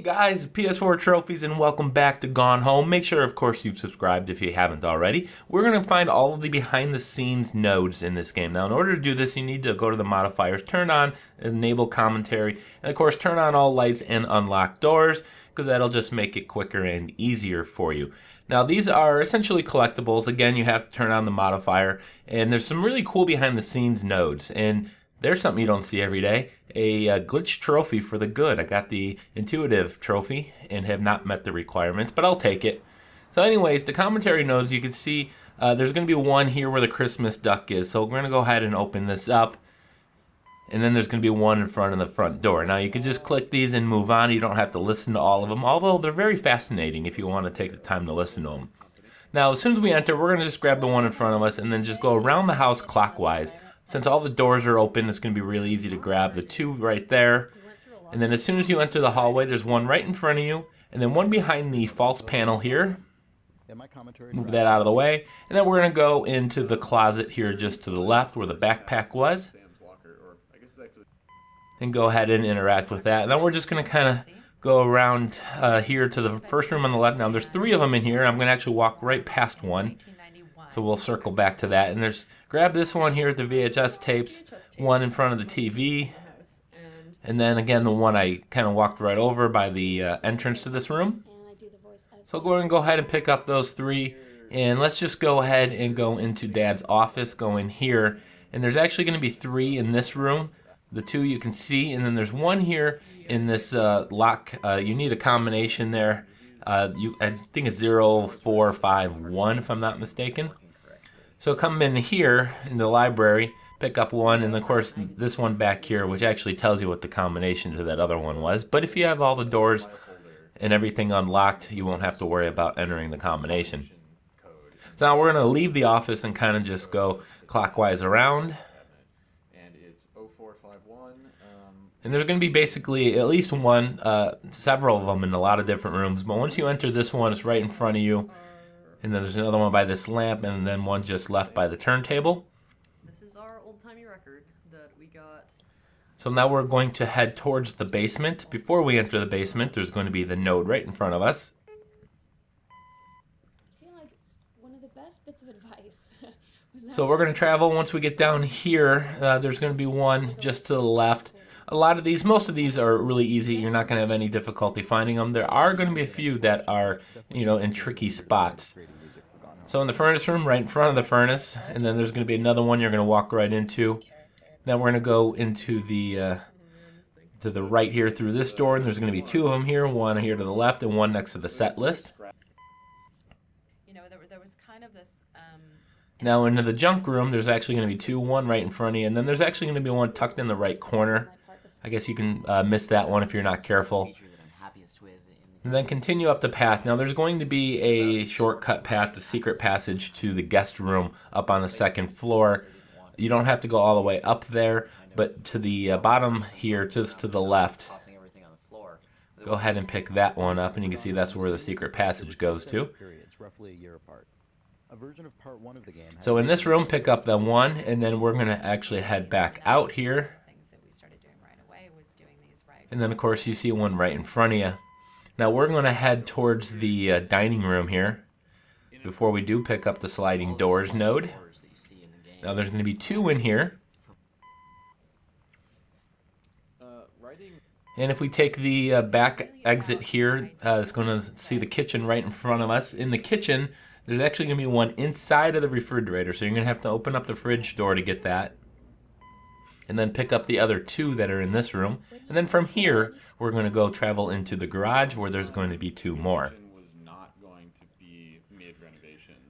Hey guys, PS4 Trophies and welcome back to Gone Home. Make sure of course you've subscribed if you haven't already. We're going to find all of the behind the scenes nodes in this game. Now in order to do this you need to go to the modifiers, turn on enable commentary, and of course turn on all lights and unlock doors because that'll just make it quicker and easier for you. Now these are essentially collectibles. Again, you have to turn on the modifier and there's some really cool behind the scenes nodes, and there's something you don't see every day. A glitch trophy for the good. I got the intuitive trophy and have not met the requirements, but I'll take it. So anyways, the commentary nodes, you can see there's going to be one here where the Christmas duck is. So we're going to go ahead and open this up. And then there's going to be one in front of the front door. Now you can just click these and move on. You don't have to listen to all of them, although they're very fascinating if you want to take the time to listen to them. Now as soon as we enter, we're going to just grab the one in front of us and then just go around the house clockwise. Since all the doors are open, it's going to be really easy to grab the two right there. And then as soon as you enter the hallway, there's one right in front of you, and then one behind the false panel here. Move that out of the way. And then we're going to go into the closet here just to the left where the backpack was. And go ahead and interact with that. And then we're just going to kind of go around here to the first room on the left. Now there's three of them in here. I'm going to actually walk right past one. So we'll circle back to that. And grab this one here at the VHS tapes, one in front of the TV. And then again, the one I kind of walked right over by the entrance to this room. So we're going to go ahead and pick up those three. And let's just go ahead and go into Dad's office, go in here. And there's actually going to be three in this room. The two you can see. And then there's one here in this lock. You need a combination there. I think it's 0451 if I'm not mistaken. So come in here in the library, pick up one, and of course this one back here, which actually tells you what the combination to that other one was. But if you have all the doors and everything unlocked, you won't have to worry about entering the combination. So now we're going to leave the office and kind of just go clockwise around. And there's going to be basically at least one, several of them in a lot of different rooms. But once you enter this one, it's right in front of you. And then there's another one by this lamp, and then one just left by the turntable. This is our old-timey record that we got. So now we're going to head towards the basement. Before we enter the basement, there's going to be the node right in front of us. I feel like one of the best bits of advice. So we're going to travel. Once we get down here, there's going to be one just to the left. A lot of these, most of these are really easy. You're not going to have any difficulty finding them. There are going to be a few that are, in tricky spots. So in the furnace room, right in front of the furnace, and then there's going to be another one you're going to walk right into. Now we're going to go into the to the right here through this door, and there's going to be two of them here, one here to the left and one next to the set list. There was kind of this. Now into the junk room, there's actually going to be two, one right in front of you, and then there's actually going to be one tucked in the right corner. I guess you can miss that one if you're not careful. And then continue up the path. Now there's going to be a shortcut path, the secret passage to the guest room up on the second floor. You don't have to go all the way up there, but to the bottom here, just to the left, go ahead and pick that one up, and you can see that's where the secret passage goes to. So in this room, pick up the one, and then we're going to actually head back out here. And then, of course, you see one right in front of you. Now, we're going to head towards the dining room here before we do pick up the sliding doors node. Now, there's going to be two in here. And if we take the back exit here, it's going to see the kitchen right in front of us. In the kitchen, there's actually going to be one inside of the refrigerator, so you're going to have to open up the fridge door to get that. And then pick up the other two that are in this room. And then from here, we're going to go travel into the garage where there's going to be two more.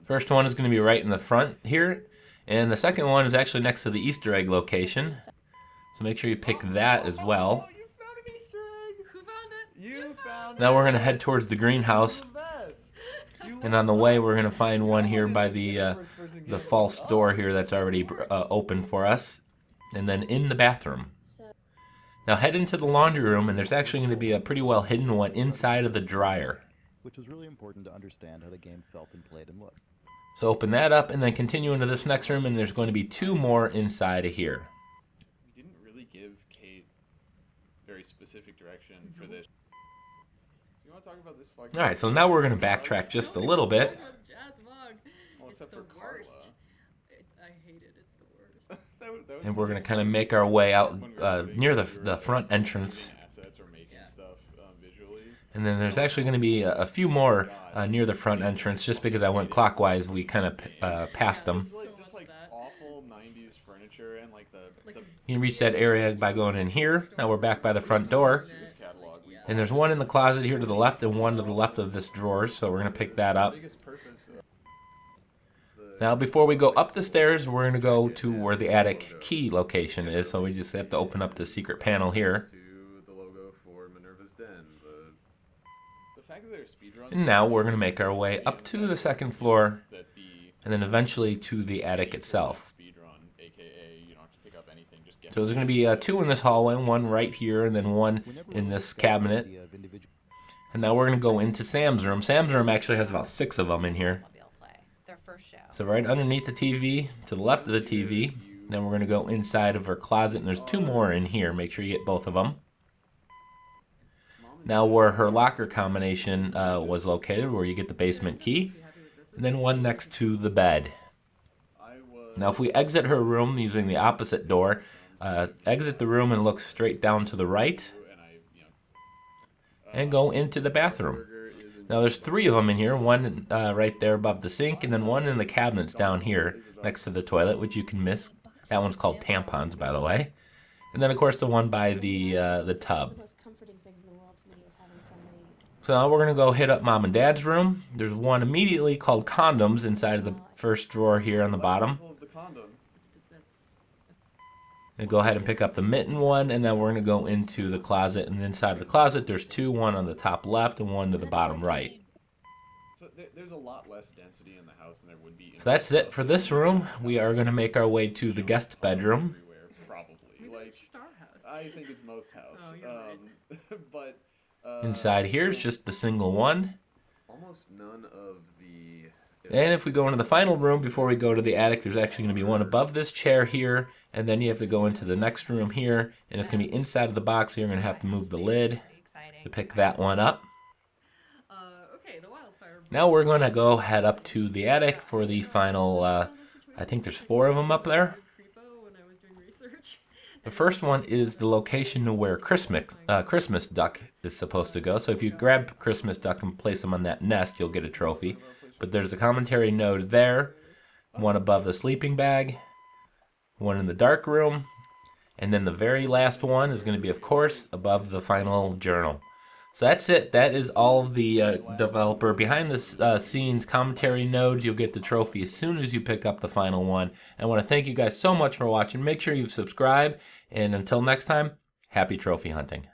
First one is going to be right in the front here. And the second one is actually next to the Easter egg location. So make sure you pick that as well. You found an Easter egg! Who found it? You found it! Now we're going to head towards the greenhouse. And on the way, we're going to find one here by the false door here that's already open for us. And then in the bathroom. Now head into the laundry room, and there's actually going to be a pretty well hidden one inside of the dryer. Which was really important to understand how the game felt and played and looked. So open that up, and then continue into this next room, and there's going to be two more inside of here. We didn't really give Kate very specific direction for this. All right, so now we're going to backtrack just a little bit. It's the worst. I hate it. It's the worst. And we're going to kind of make our way out near the front entrance. And then there's actually going to be a few more near the front entrance. Just because I went clockwise, we kind of passed them. You can reach that area by going in here. Now we're back by the front door. And there's one in the closet here to the left and one to the left of this drawer, so we're going to pick that up. Now before we go up the stairs, we're going to go to where the attic key location is, so we just have to open up the secret panel here. And now we're going to make our way up to the second floor, and then eventually to the attic itself. So there's going to be two in this hallway, one right here, and then one in this cabinet. And now we're going to go into Sam's room. Sam's room actually has about 6 of them in here. So right underneath the TV, to the left of the TV. Then we're going to go inside of her closet, and there's 2 more in here. Make sure you get both of them. Now where her locker combination was located, where you get the basement key. And then one next to the bed. Now if we exit her room using the opposite door, exit the room and look straight down to the right and go into the bathroom. Now there's 3 of them in here, one right there above the sink, and then one in the cabinets down here next to the toilet, which you can miss. That one's called tampons, by the way. And then of course the one by the tub. So now we're going to go hit up Mom and Dad's room. There's one immediately called condoms inside of the first drawer here on the bottom. And go ahead and pick up the Mitten one, and then we're going to go into the closet. And inside of the closet, there's 2, one on the top left and one to the bottom right. So there's a lot less density in the house than there would be. So that's it for this room. We are going to make our way to the guest bedroom. Probably. Like, it's just our house. I think it's most house. Oh, you're right. But Inside here is just the single one. Almost none of the. And if we go into the final room before we go to the attic, there's actually going to be one above this chair here, and then you have to go into the next room here, and it's going to be inside of the box, so you're going to have to move the lid to pick that one up. Okay, the wildfire. Now we're going to go head up to the attic for the final, I think there's 4 of them up there. The first one is the location to where Christmas Duck is supposed to go. So if you grab Christmas Duck and place them on that nest, you'll get a trophy. But there's a commentary node there, one above the sleeping bag, one in the dark room, and then the very last one is going to be, of course, above the final journal. So that's it. That is all of the developer behind the scenes commentary nodes. You'll get the trophy as soon as you pick up the final one. And I want to thank you guys so much for watching. Make sure you subscribe. And until next time, happy trophy hunting.